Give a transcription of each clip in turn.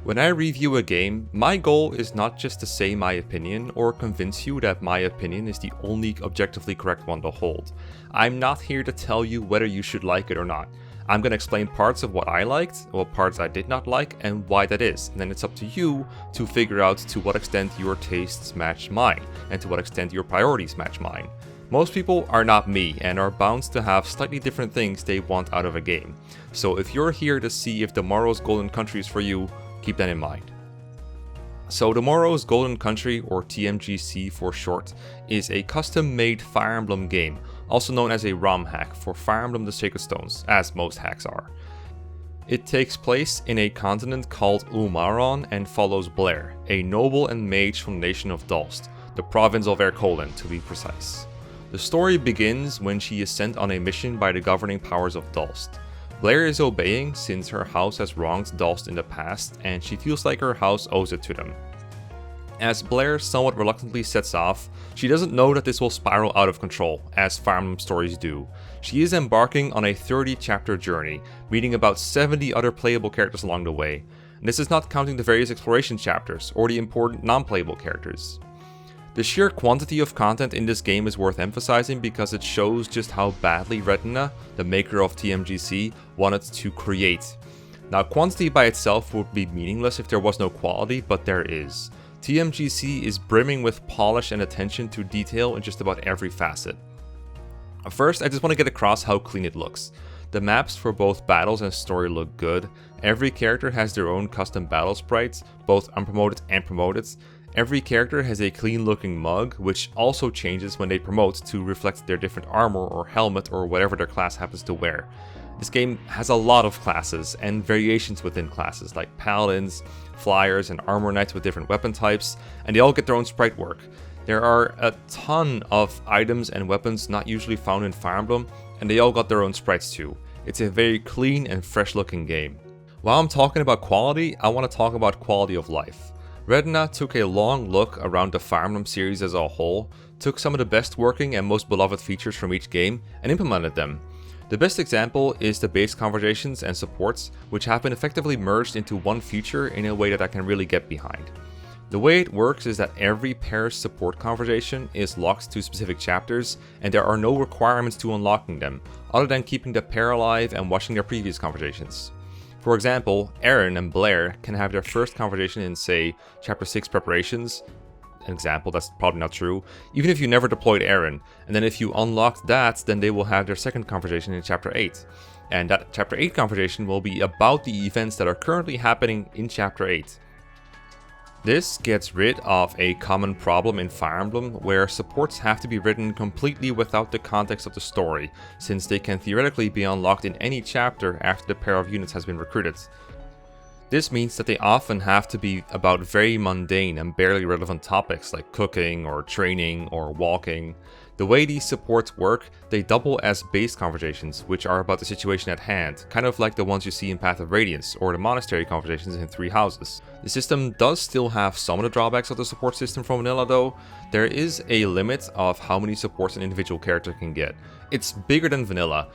When I review a game, my goal is not just to say my opinion or convince you that my opinion is the only objectively correct one to hold. I'm not here to tell you whether you should like it or not. I'm going to explain parts of what I liked, what parts I did not like, and why that is. And then it's up to you to figure out to what extent your tastes match mine, and to what extent your priorities match mine. Most people are not me and are bound to have slightly different things they want out of a game. So if you're here to see if the Morrow's Golden Country is for you, keep that in mind. So the Morrow's Golden Country, or TMGC for short, is a custom-made Fire Emblem game, also known as a ROM hack for Fire Emblem the Sacred Stones, as most hacks are. It takes place in a continent called Ulmaron and follows Blair, a noble and mage from the nation of Dalst, the province of Ercolen to be precise. The story begins when she is sent on a mission by the governing powers of Dalst. Blair is obeying since her house has wronged Dalst in the past and she feels like her house owes it to them. As Blair somewhat reluctantly sets off, she doesn't know that this will spiral out of control, as Fire Emblem stories do. She is embarking on a 30-chapter journey, meeting about 70 other playable characters along the way. And this is not counting the various exploration chapters or the important non-playable characters. The sheer quantity of content in this game is worth emphasizing because it shows just how badly Retina, the maker of TMGC, wanted to create. Now, quantity by itself would be meaningless if there was no quality, but there is. TMGC is brimming with polish and attention to detail in just about every facet. First, I just want to get across how clean it looks. The maps for both battles and story look good. Every character has their own custom battle sprites, both unpromoted and promoted. Every character has a clean looking mug, which also changes when they promote to reflect their different armor or helmet or whatever their class happens to wear. This game has a lot of classes and variations within classes like paladins, flyers, and armor knights with different weapon types, and they all get their own sprite work. There are a ton of items and weapons not usually found in Fire Emblem, and they all got their own sprites too. It's a very clean and fresh looking game. While I'm talking about quality, I want to talk about quality of life. Retina took a long look around the Fire Emblem series as a whole, took some of the best working and most beloved features from each game, and implemented them. The best example is the base conversations and supports, which have been effectively merged into one feature in a way that I can really get behind. The way it works is that every pair's support conversation is locked to specific chapters, and there are no requirements to unlocking them, other than keeping the pair alive and watching their previous conversations. For example, Aaron and Blair can have their first conversation in, say, Chapter 6 Preparations. An example, that's probably not true, even if you never deployed Aaron, and then if you unlocked that, then they will have their second conversation in Chapter 8. And that Chapter 8 conversation will be about the events that are currently happening in Chapter 8. This gets rid of a common problem in Fire Emblem where supports have to be written completely without the context of the story, since they can theoretically be unlocked in any chapter after the pair of units has been recruited. This means that they often have to be about very mundane and barely relevant topics like cooking or training or walking. The way these supports work, they double as base conversations, which are about the situation at hand, kind of like the ones you see in Path of Radiance or the monastery conversations in Three Houses. The system does still have some of the drawbacks of the support system from vanilla though. There is a limit of how many supports an individual character can get. It's bigger than vanilla.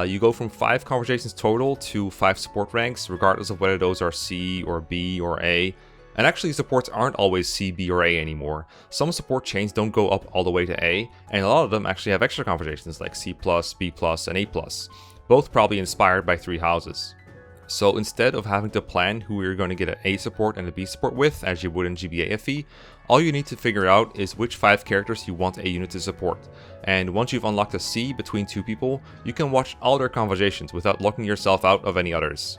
You go from 5 conversations total to 5 support ranks, regardless of whether those are C or B or A. And actually supports aren't always C, B, or A anymore. Some support chains don't go up all the way to A, and a lot of them actually have extra conversations like C+, B+, and A+, both probably inspired by Three Houses. So instead of having to plan who you're going to get an A support and a B support with, as you would in GBAFE, all you need to figure out is which 5 characters you want a unit to support. And once you've unlocked a C between 2 people, you can watch all their conversations without locking yourself out of any others.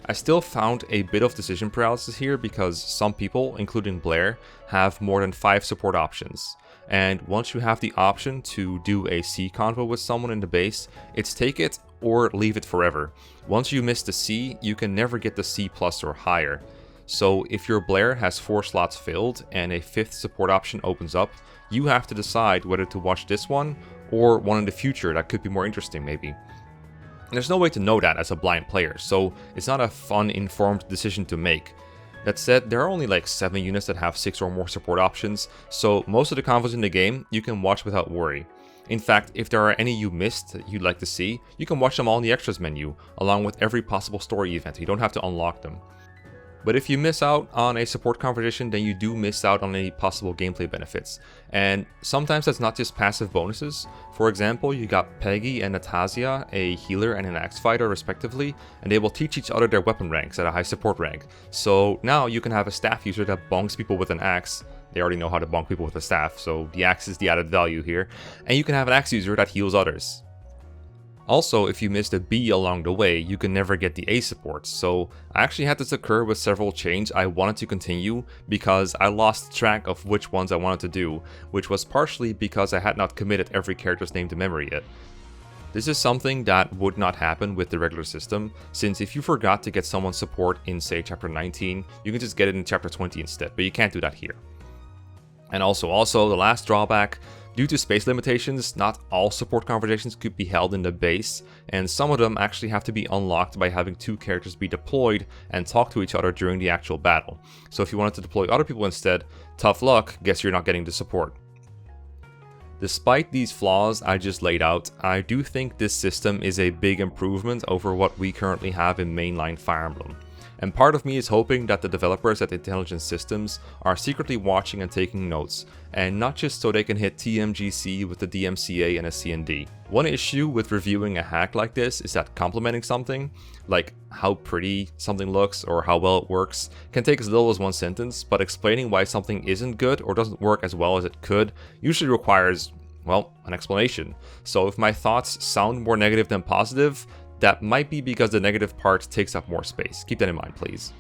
I still found a bit of decision paralysis here because some people, including Blair, have more than 5 support options. And once you have the option to do a C convo with someone in the base, it's take it or leave it forever. Once you miss the C, you can never get the C+ or higher. So if your Blair has 4 slots filled and a 5th support option opens up, you have to decide whether to watch this one or one in the future that could be more interesting maybe. There's no way to know that as a blind player, so it's not a fun, informed decision to make. That said, there are only like 7 units that have 6 or more support options, so most of the convos in the game you can watch without worry. In fact, if there are any you missed that you'd like to see, you can watch them all in the extras menu, along with every possible story event, you don't have to unlock them. But if you miss out on a support conversation, then you do miss out on any possible gameplay benefits. And sometimes that's not just passive bonuses. For example, you got Peggy and Natasia, a healer and an axe fighter respectively, and they will teach each other their weapon ranks at a high support rank. So now you can have a staff user that bonks people with an axe. They already know how to bonk people with a staff, so the axe is the added value here. And you can have an axe user that heals others. Also, if you missed a B along the way, you can never get the A support, so I actually had this occur with several chains I wanted to continue because I lost track of which ones I wanted to do, which was partially because I had not committed every character's name to memory yet. This is something that would not happen with the regular system, since if you forgot to get someone's support in, say, chapter 19, you can just get it in chapter 20 instead, but you can't do that here. And also, the last drawback, due to space limitations, not all support conversations could be held in the base, and some of them actually have to be unlocked by having two characters be deployed and talk to each other during the actual battle. So if you wanted to deploy other people instead, tough luck, guess you're not getting the support. Despite these flaws I just laid out, I do think this system is a big improvement over what we currently have in mainline Fire Emblem. And part of me is hoping that the developers at Intelligent Systems are secretly watching and taking notes, and not just so they can hit TMGC with the DMCA and a CND. One issue with reviewing a hack like this is that complimenting something, like how pretty something looks or how well it works, can take as little as one sentence, but explaining why something isn't good or doesn't work as well as it could usually requires, well, an explanation. So if my thoughts sound more negative than positive, that might be because the negative part takes up more space. Keep that in mind, please.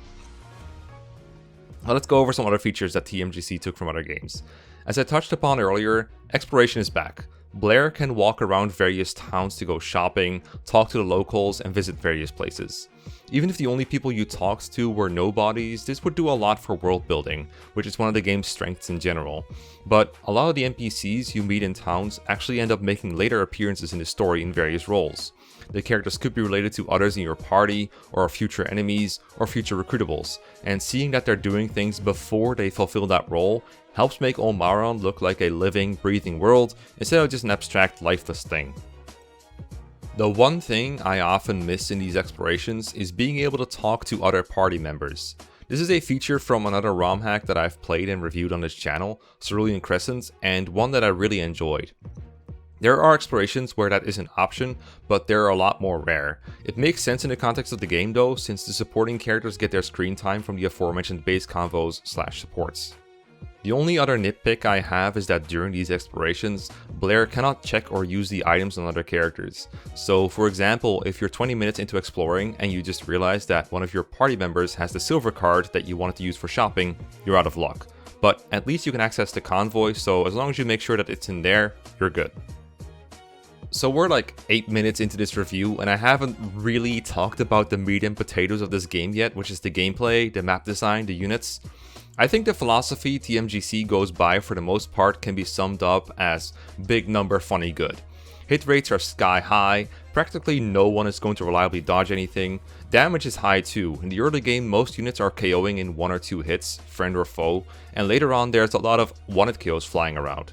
Now let's go over some other features that TMGC took from other games. As I touched upon earlier, exploration is back. Blair can walk around various towns to go shopping, talk to the locals, and visit various places. Even if the only people you talked to were nobodies, this would do a lot for world building, which is one of the game's strengths in general. But a lot of the NPCs you meet in towns actually end up making later appearances in the story in various roles. The characters could be related to others in your party, or future enemies, or future recruitables, and seeing that they're doing things before they fulfill that role helps make Morrow look like a living, breathing world instead of just an abstract, lifeless thing. The one thing I often miss in these explorations is being able to talk to other party members. This is a feature from another ROM hack that I've played and reviewed on this channel, Cerulean Crescent, and one that I really enjoyed. There are explorations where that is an option, but they're a lot more rare. It makes sense in the context of the game though, since the supporting characters get their screen time from the aforementioned base convos/supports. The only other nitpick I have is that during these explorations, Blair cannot check or use the items on other characters. So for example, if you're 20 minutes into exploring and you just realize that one of your party members has the silver card that you wanted to use for shopping, you're out of luck. But at least you can access the convoy, so as long as you make sure that it's in there, you're good. So we're like 8 minutes into this review, and I haven't really talked about the meat and potatoes of this game yet, which is the gameplay, the map design, the units. I think the philosophy TMGC goes by for the most part can be summed up as big number funny good. Hit rates are sky high, practically no one is going to reliably dodge anything, damage is high too. In the early game most units are KOing in 1 or 2 hits, friend or foe, and later on there's a lot of one-hit KOs flying around.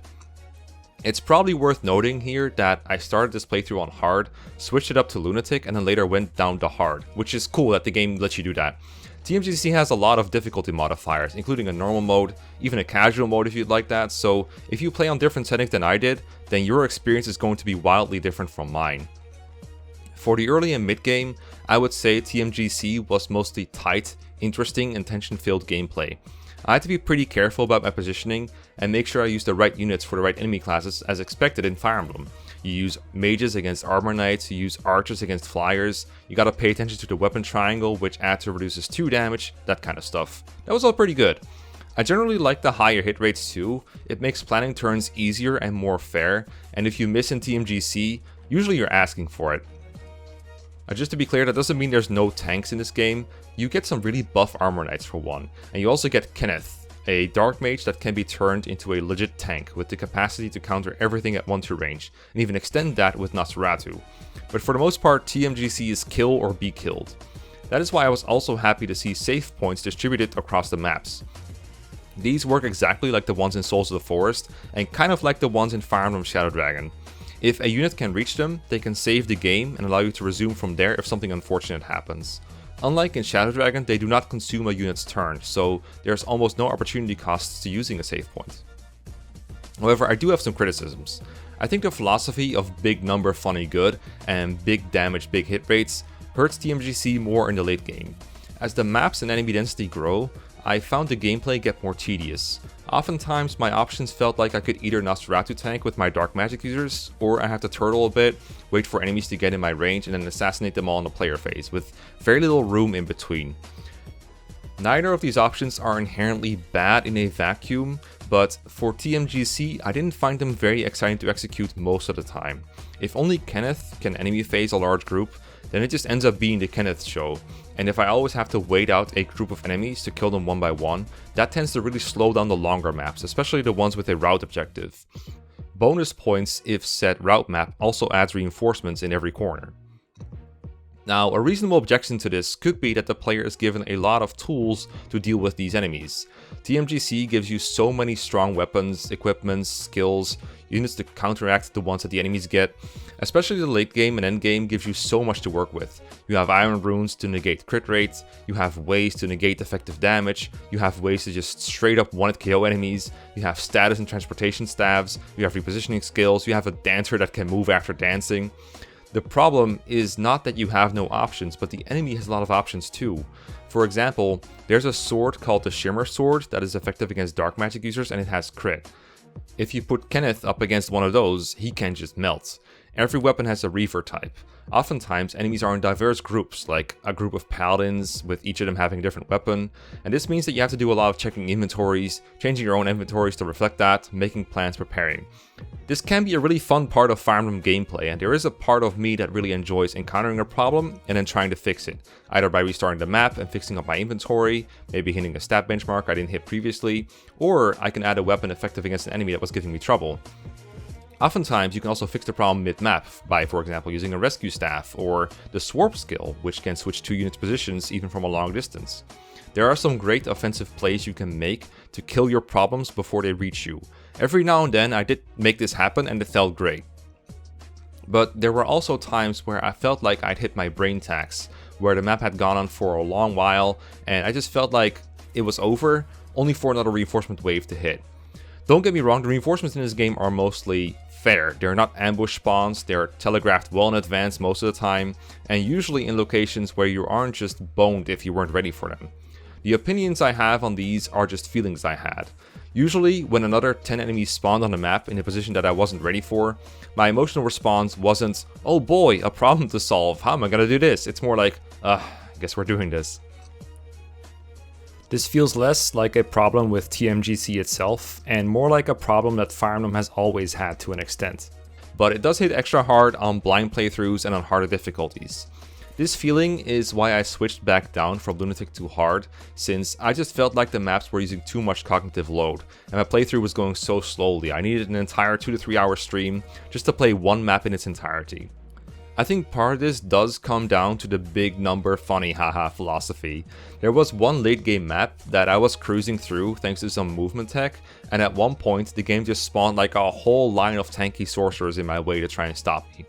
It's probably worth noting here that I started this playthrough on hard, switched it up to lunatic, and then later went down to hard, which is cool that the game lets you do that. TMGC has a lot of difficulty modifiers, including a normal mode, even a casual mode if you'd like that, so if you play on different settings than I did, then your experience is going to be wildly different from mine. For the early and mid game, I would say TMGC was mostly tight, interesting, and tension-filled gameplay. I had to be pretty careful about my positioning and make sure I use the right units for the right enemy classes as expected in Fire Emblem. You use mages against armor knights, you use archers against flyers, you gotta pay attention to the weapon triangle which adds or reduces 2 damage, that kind of stuff. That was all pretty good. I generally like the higher hit rates too, it makes planning turns easier and more fair, and if you miss in TMGC, usually you're asking for it. Just to be clear, that doesn't mean there's no tanks in this game. You get some really buff armor knights for one, and you also get Kenneth, a dark mage that can be turned into a legit tank with the capacity to counter everything at 1-2 range, and even extend that with Nosferatu. But for the most part, TMGC is kill or be killed. That is why I was also happy to see save points distributed across the maps. These work exactly like the ones in Souls of the Forest, and kind of like the ones in Fire Emblem Shadow Dragon. If a unit can reach them, they can save the game and allow you to resume from there if something unfortunate happens. Unlike in Shadow Dragon, they do not consume a unit's turn, so there's almost no opportunity costs to using a save point. However, I do have some criticisms. I think the philosophy of big number funny good and big damage big hit rates hurts TMGC more in the late game. As the maps and enemy density grow, I found the gameplay get more tedious. Oftentimes my options felt like I could either Nosferatu tank with my dark magic users, or I have to turtle a bit, wait for enemies to get in my range and then assassinate them all in the player phase, with very little room in between. Neither of these options are inherently bad in a vacuum, but for TMGC I didn't find them very exciting to execute most of the time. If only Kenneth can enemy phase a large group, then it just ends up being the Kenneth show, and if I always have to wait out a group of enemies to kill them one by one, that tends to really slow down the longer maps, especially the ones with a route objective. Bonus points if said route map also adds reinforcements in every corner. Now, a reasonable objection to this could be that the player is given a lot of tools to deal with these enemies. TMGC gives you so many strong weapons, equipments, skills, units to counteract the ones that the enemies get. Especially the late game and end game gives you so much to work with. You have iron runes to negate crit rates, you have ways to negate effective damage, you have ways to just straight up one-hit KO enemies, you have status and transportation staves, you have repositioning skills, you have a dancer that can move after dancing. The problem is not that you have no options, but the enemy has a lot of options too. For example, there's a sword called the Shimmer Sword that is effective against dark magic users and it has crit. If you put Kenneth up against one of those, he can just melt. Every weapon has a Reaver type. Oftentimes, enemies are in diverse groups, like a group of paladins, with each of them having a different weapon, and this means that you have to do a lot of checking inventories, changing your own inventories to reflect that, making plans, preparing. This can be a really fun part of Fire Emblem gameplay, and there is a part of me that really enjoys encountering a problem and then trying to fix it, either by restarting the map and fixing up my inventory, maybe hitting a stat benchmark I didn't hit previously, or I can add a weapon effective against an enemy that was giving me trouble. Oftentimes, you can also fix the problem mid-map by, for example, using a rescue staff or the Swarp skill, which can switch 2 units' positions even from a long distance. There are some great offensive plays you can make to kill your problems before they reach you. Every now and then I did make this happen and it felt great. But there were also times where I felt like I'd hit my brain tax, where the map had gone on for a long while and I just felt like it was over, only for another reinforcement wave to hit. Don't get me wrong, the reinforcements in this game are mostly fair. They're not ambush spawns, they're telegraphed well in advance most of the time, and usually in locations where you aren't just boned if you weren't ready for them. The opinions I have on these are just feelings I had. Usually, when another 10 enemies spawned on the map in a position that I wasn't ready for, my emotional response wasn't, oh boy, a problem to solve, how am I gonna do this? It's more like, I guess we're doing this. This feels less like a problem with TMGC itself, and more like a problem that Fire Emblem has always had to an extent. But it does hit extra hard on blind playthroughs and on harder difficulties. This feeling is why I switched back down from Lunatic to Hard, since I just felt like the maps were using too much cognitive load, and my playthrough was going so slowly. I needed an entire 2 to 3 hour stream just to play one map in its entirety. I think part of this does come down to the big number funny haha philosophy. There was one late game map that I was cruising through thanks to some movement tech, and at one point the game just spawned like a whole line of tanky sorcerers in my way to try and stop me.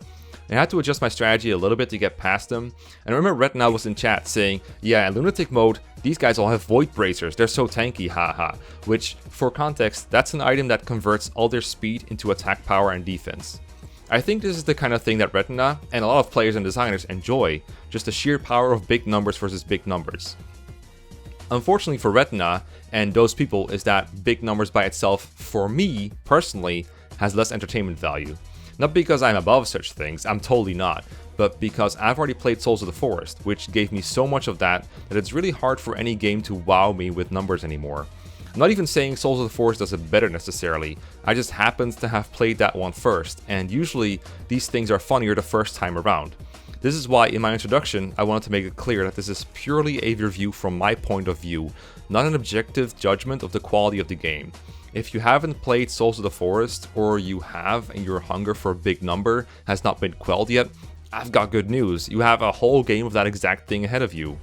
I had to adjust my strategy a little bit to get past them, and I remember Retina was in chat saying, yeah, in Lunatic mode, these guys all have Void Bracers, they're so tanky, haha. Which, for context, that's an item that converts all their speed into attack power and defense. I think this is the kind of thing that Retina and a lot of players and designers enjoy, just the sheer power of big numbers versus big numbers. Unfortunately for Retina and those people is that big numbers by itself, for me, personally, has less entertainment value. Not because I'm above such things, I'm totally not, but because I've already played Souls of the Forest, which gave me so much of that it's really hard for any game to wow me with numbers anymore. I'm not even saying Souls of the Forest does it better necessarily, I just happen to have played that one first, and usually these things are funnier the first time around. This is why in my introduction I wanted to make it clear that this is purely a review from my point of view, not an objective judgment of the quality of the game. If you haven't played Souls of the Forest, or you have and your hunger for a big number has not been quelled yet, I've got good news, you have a whole game of that exact thing ahead of you.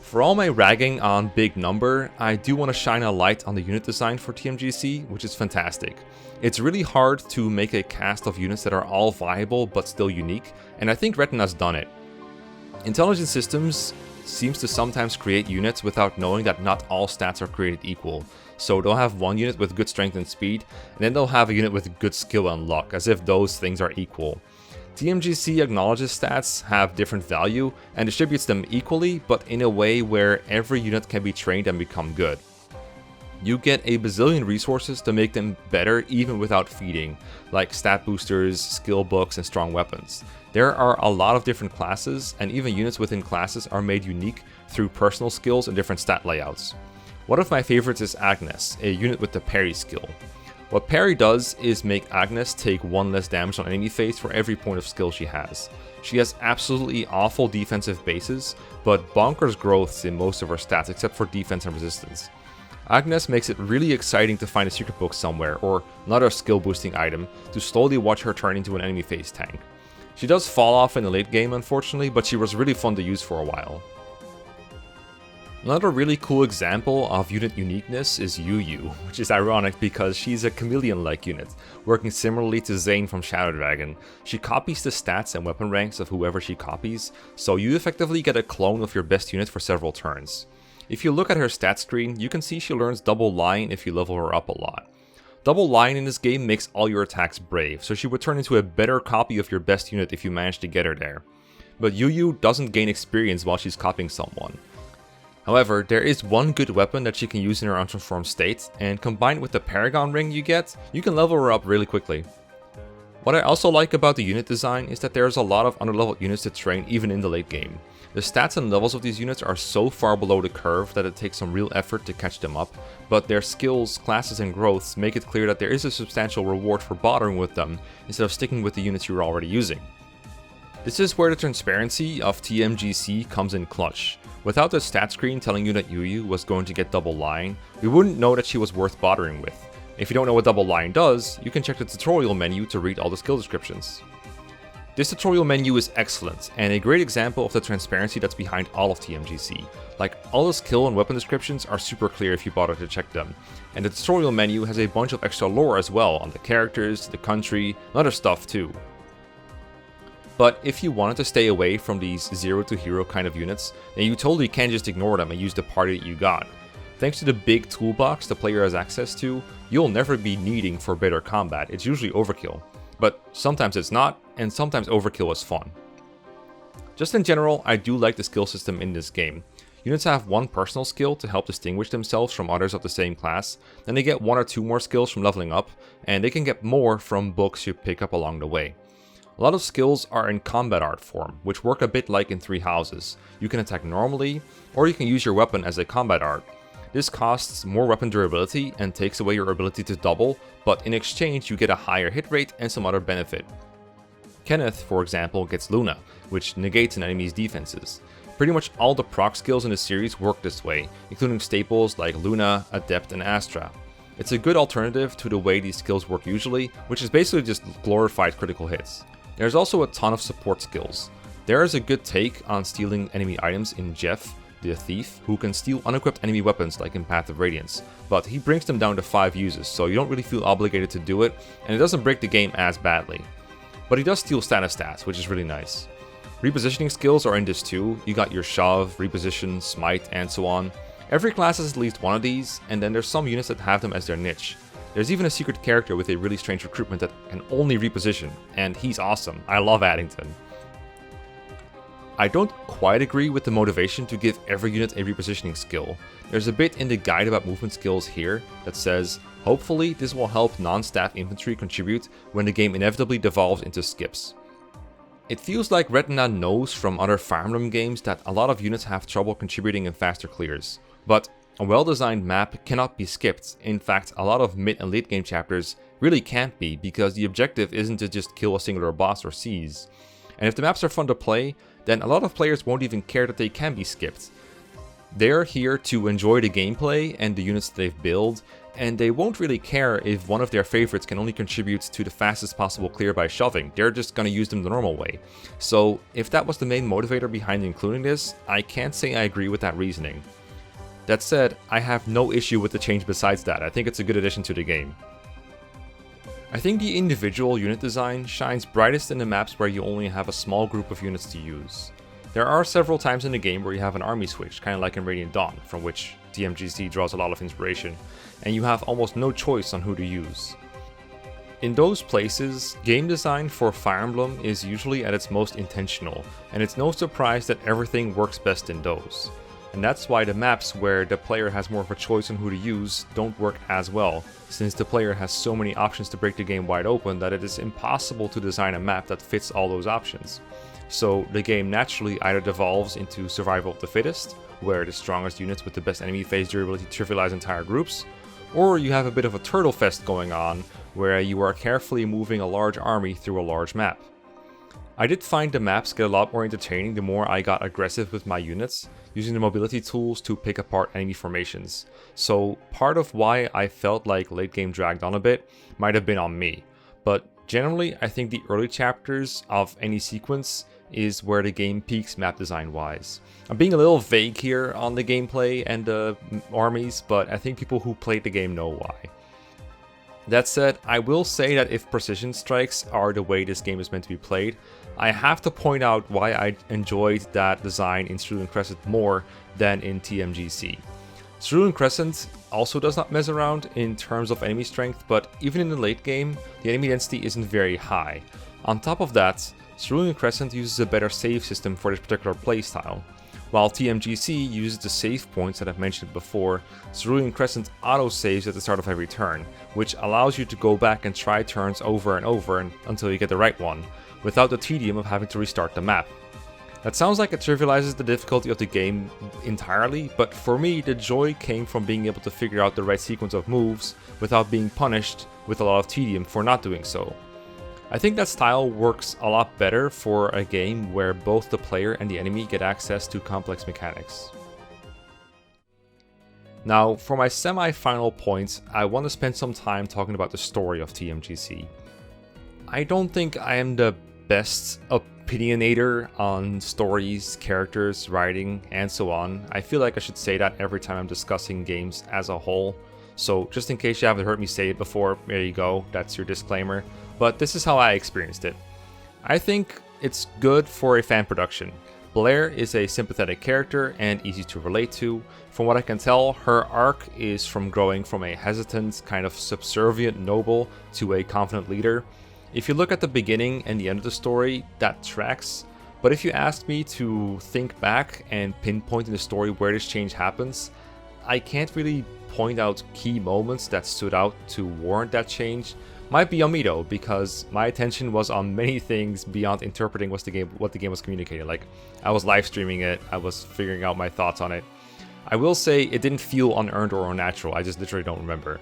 For all my ragging on big number, I do want to shine a light on the unit design for TMGC, which is fantastic. It's really hard to make a cast of units that are all viable but still unique, and I think Retina's done it. Intelligent systems seems to sometimes create units without knowing that not all stats are created equal. So they'll have one unit with good strength and speed, and then they'll have a unit with good skill and luck, as if those things are equal. TMGC acknowledges stats have different value and distributes them equally, but in a way where every unit can be trained and become good. You get a bazillion resources to make them better even without feeding, like stat boosters, skill books, and strong weapons. There are a lot of different classes, and even units within classes are made unique through personal skills and different stat layouts. One of my favorites is Agnes, a unit with the parry skill. What parry does is make Agnes take 1 less damage on enemy face for every point of skill she has. She has absolutely awful defensive bases, but bonkers growths in most of her stats except for defense and resistance. Agnes makes it really exciting to find a secret book somewhere, or another skill boosting item, to slowly watch her turn into an enemy face tank. She does fall off in the late game unfortunately, but she was really fun to use for a while. Another really cool example of unit uniqueness is Yu, which is ironic because she's a chameleon-like unit, working similarly to Zane from Shadow Dragon. She copies the stats and weapon ranks of whoever she copies, so you effectively get a clone of your best unit for several turns. If you look at her stat screen, you can see she learns double line if you level her up a lot. Double line in this game makes all your attacks brave, so she would turn into a better copy of your best unit if you manage to get her there. But Yu doesn't gain experience while she's copying someone. However, there is one good weapon that she can use in her untransformed state, and combined with the Paragon ring you get, you can level her up really quickly. What I also like about the unit design is that there is a lot of underleveled units to train even in the late game. The stats and levels of these units are so far below the curve that it takes some real effort to catch them up, but their skills, classes, and growths make it clear that there is a substantial reward for bothering with them instead of sticking with the units you were already using. This is where the transparency of TMGC comes in clutch. Without the stat screen telling you that Yu was going to get double line, we wouldn't know that she was worth bothering with. If you don't know what double line does, you can check the tutorial menu to read all the skill descriptions. This tutorial menu is excellent, and a great example of the transparency that's behind all of TMGC. Like, all the skill and weapon descriptions are super clear if you bother to check them, and the tutorial menu has a bunch of extra lore as well on the characters, the country, and other stuff too. But if you wanted to stay away from these zero to hero kind of units, then you totally can just ignore them and use the party that you got. Thanks to the big toolbox the player has access to, you'll never be needing for better combat, it's usually overkill. But sometimes it's not, and sometimes overkill is fun. Just in general, I do like the skill system in this game. Units have one personal skill to help distinguish themselves from others of the same class, then they get 1 or 2 more skills from leveling up, and they can get more from books you pick up along the way. A lot of skills are in combat art form, which work a bit like in 3 houses. You can attack normally, or you can use your weapon as a combat art. This costs more weapon durability and takes away your ability to double, but in exchange you get a higher hit rate and some other benefit. Kenneth, for example, gets Luna, which negates an enemy's defenses. Pretty much all the proc skills in the series work this way, including staples like Luna, Adept, and Astra. It's a good alternative to the way these skills work usually, which is basically just glorified critical hits. There's also a ton of support skills. There is a good take on stealing enemy items in Jeff, the thief, who can steal unequipped enemy weapons like in Path of Radiance, but he brings them down to 5 uses, so you don't really feel obligated to do it, and it doesn't break the game as badly. But he does steal status stats, which is really nice. Repositioning skills are in this too. You got your shove, reposition, smite, and so on. Every class has at least one of these, and then there's some units that have them as their niche. There's even a secret character with a really strange recruitment that can only reposition, and he's awesome. I love Addington. I don't quite agree with the motivation to give every unit a repositioning skill. There's a bit in the guide about movement skills here that says, hopefully this will help non-staff infantry contribute when the game inevitably devolves into skips. It feels like Retina knows from other Fire Emblem games that a lot of units have trouble contributing in faster clears, but a well-designed map cannot be skipped. In fact, a lot of mid and late game chapters really can't be because the objective isn't to just kill a singular boss or seize. And if the maps are fun to play, then a lot of players won't even care that they can be skipped. They're here to enjoy the gameplay and the units they've built, and they won't really care if one of their favorites can only contribute to the fastest possible clear by shoving. They're just gonna use them the normal way. So if that was the main motivator behind including this, I can't say I agree with that reasoning. That said, I have no issue with the change besides that. I think it's a good addition to the game. I think the individual unit design shines brightest in the maps where you only have a small group of units to use. There are several times in the game where you have an army switch, kind of like in Radiant Dawn, from which TMGC draws a lot of inspiration, and you have almost no choice on who to use. In those places, game design for Fire Emblem is usually at its most intentional, and it's no surprise that everything works best in those. And that's why the maps where the player has more of a choice on who to use don't work as well, since the player has so many options to break the game wide open that it is impossible to design a map that fits all those options. So the game naturally either devolves into survival of the fittest, where the strongest units with the best enemy phase durability trivialize entire groups, or you have a bit of a turtle fest going on, where you are carefully moving a large army through a large map. I did find the maps get a lot more entertaining the more I got aggressive with my units, using the mobility tools to pick apart enemy formations. So part of why I felt like late game dragged on a bit might have been on me, but generally I think the early chapters of any sequence is where the game peaks map design wise. I'm being a little vague here on the gameplay and the armies, but I think people who played the game know why. That said, I will say that if precision strikes are the way this game is meant to be played, I have to point out why I enjoyed that design in Cerulean Crescent more than in TMGC. Cerulean Crescent also does not mess around in terms of enemy strength, but even in the late game, the enemy density isn't very high. On top of that, Cerulean Crescent uses a better save system for this particular playstyle. While TMGC uses the save points that I've mentioned before, Cerulean Crescent auto-saves at the start of every turn, which allows you to go back and try turns over and over until you get the right one, without the tedium of having to restart the map. That sounds like it trivializes the difficulty of the game entirely, but for me the joy came from being able to figure out the right sequence of moves without being punished with a lot of tedium for not doing so. I think that style works a lot better for a game where both the player and the enemy get access to complex mechanics. Now, for my semi-final points, I want to spend some time talking about the story of TMGC. I don't think I am the best opinionator on stories, characters, writing, and so on. I feel like I should say that every time I'm discussing games as a whole. So just in case you haven't heard me say it before, there you go, that's your disclaimer. But this is how I experienced it. I think it's good for a fan production. Blair is a sympathetic character and easy to relate to. From what I can tell, her arc is from growing from a hesitant, kind of subservient noble to a confident leader. If you look at the beginning and the end of the story, that tracks. But if you ask me to think back and pinpoint in the story where this change happens, I can't really point out key moments that stood out to warrant that change. Might be on me though, because my attention was on many things beyond interpreting what the game was communicating. Like, I was live streaming it, I was figuring out my thoughts on it. I will say it didn't feel unearned or unnatural, I just literally don't remember.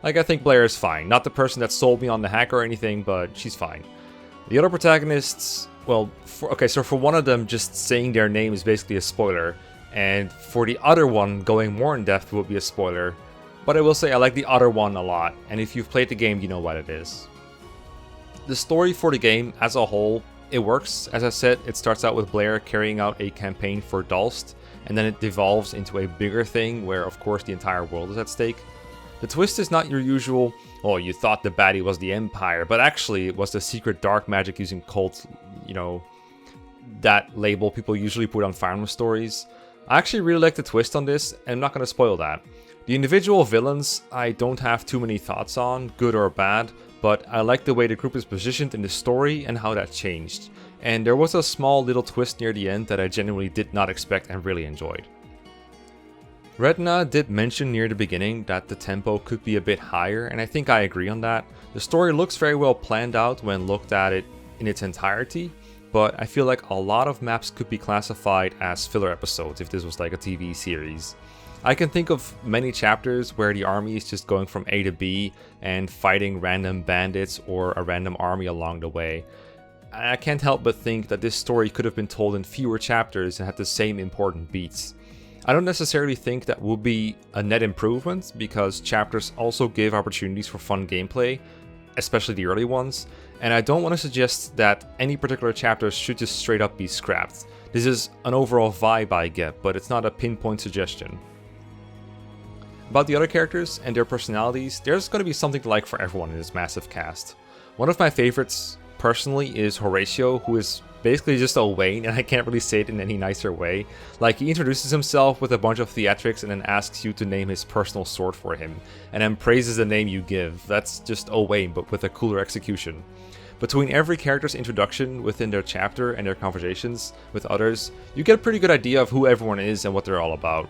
Like, I think Blair is fine. Not the person that sold me on the hack or anything, but she's fine. The other protagonists, well, so for one of them, just saying their name is basically a spoiler. And for the other one, going more in depth would be a spoiler. But I will say I like the other one a lot, and if you've played the game, you know what it is. The story for the game as a whole, it works. As I said, it starts out with Blair carrying out a campaign for Dulst, and then it devolves into a bigger thing where, of course, the entire world is at stake. The twist is not your usual, oh, you thought the baddie was the Empire, but actually it was the secret dark magic using cult, that label people usually put on Fire Emblem stories. I actually really like the twist on this, and I'm not going to spoil that. The individual villains I don't have too many thoughts on, good or bad, but I like the way the group is positioned in the story and how that changed. And there was a small little twist near the end that I genuinely did not expect and really enjoyed. Retina did mention near the beginning that the tempo could be a bit higher, and I think I agree on that. The story looks very well planned out when looked at it in its entirety, but I feel like a lot of maps could be classified as filler episodes if this was like a TV series. I can think of many chapters where the army is just going from A to B and fighting random bandits or a random army along the way. I can't help but think that this story could have been told in fewer chapters and had the same important beats. I don't necessarily think that would be a net improvement, because chapters also give opportunities for fun gameplay, especially the early ones, and I don't want to suggest that any particular chapters should just straight up be scrapped. This is an overall vibe I get, but it's not a pinpoint suggestion. About the other characters and their personalities, there's going to be something to like for everyone in this massive cast. One of my favorites, personally, is Horatio, who is basically just a Wayne, and I can't really say it in any nicer way. Like, he introduces himself with a bunch of theatrics and then asks you to name his personal sword for him, and then praises the name you give. That's just a Wayne, but with a cooler execution. Between every character's introduction within their chapter and their conversations with others, you get a pretty good idea of who everyone is and what they're all about.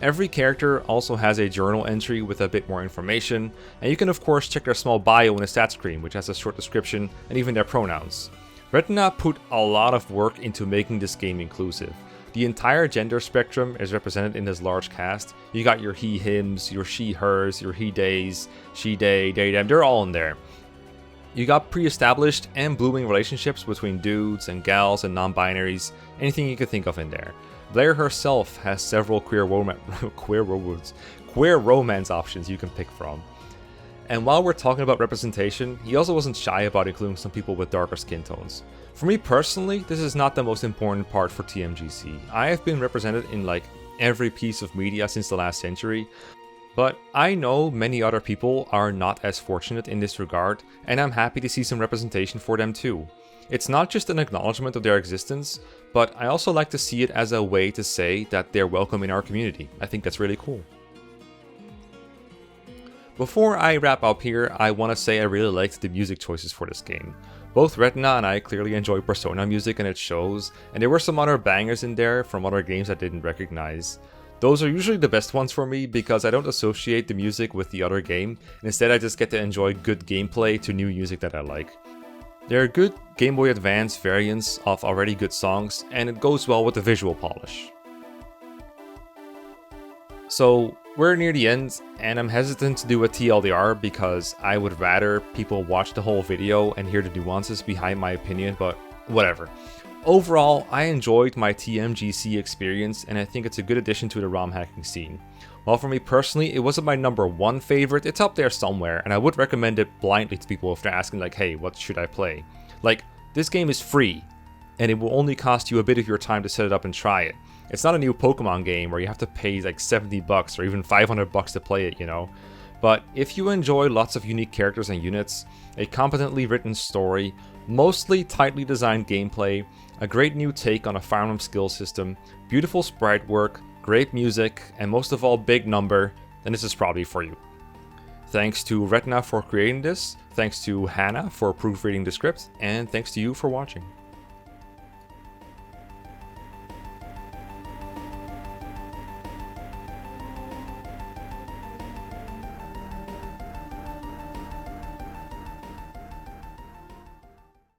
Every character also has a journal entry with a bit more information, and you can of course check their small bio in the stats screen, which has a short description and even their pronouns. Retina put a lot of work into making this game inclusive. The entire gender spectrum is represented in this large cast. You got your he hims, your she hers, your he days, she they them, they're all in there. You got pre-established and blooming relationships between dudes and gals and non-binaries, anything you could think of in there. Blair herself has several queer romance options you can pick from. And while we're talking about representation, he also wasn't shy about including some people with darker skin tones. For me personally, this is not the most important part for TMGC. I have been represented in like every piece of media since the last century, but I know many other people are not as fortunate in this regard, and I'm happy to see some representation for them too. It's not just an acknowledgement of their existence, but I also like to see it as a way to say that they're welcome in our community. I think that's really cool. Before I wrap up here, I want to say I really liked the music choices for this game. Both Retina and I clearly enjoy Persona music and it shows, and there were some other bangers in there from other games I didn't recognize. Those are usually the best ones for me because I don't associate the music with the other game, and instead I just get to enjoy good gameplay to new music that I like. There are good Game Boy Advance variants of already good songs, and it goes well with the visual polish. So, we're near the end, and I'm hesitant to do a TLDR because I would rather people watch the whole video and hear the nuances behind my opinion, but whatever. Overall, I enjoyed my TMGC experience, and I think it's a good addition to the ROM hacking scene. While for me personally, it wasn't my number one favorite, it's up there somewhere, and I would recommend it blindly to people if they're asking like, hey, what should I play? Like, this game is free, and it will only cost you a bit of your time to set it up and try it. It's not a new Pokemon game where you have to pay like $70 or even $500 to play it, you know? But if you enjoy lots of unique characters and units, a competently written story, mostly tightly designed gameplay, a great new take on a Fire Emblem skill system, beautiful sprite work, great music, and most of all big number, then this is probably for you. Thanks to Retina for creating this, thanks to Hannah for proofreading the script, and thanks to you for watching.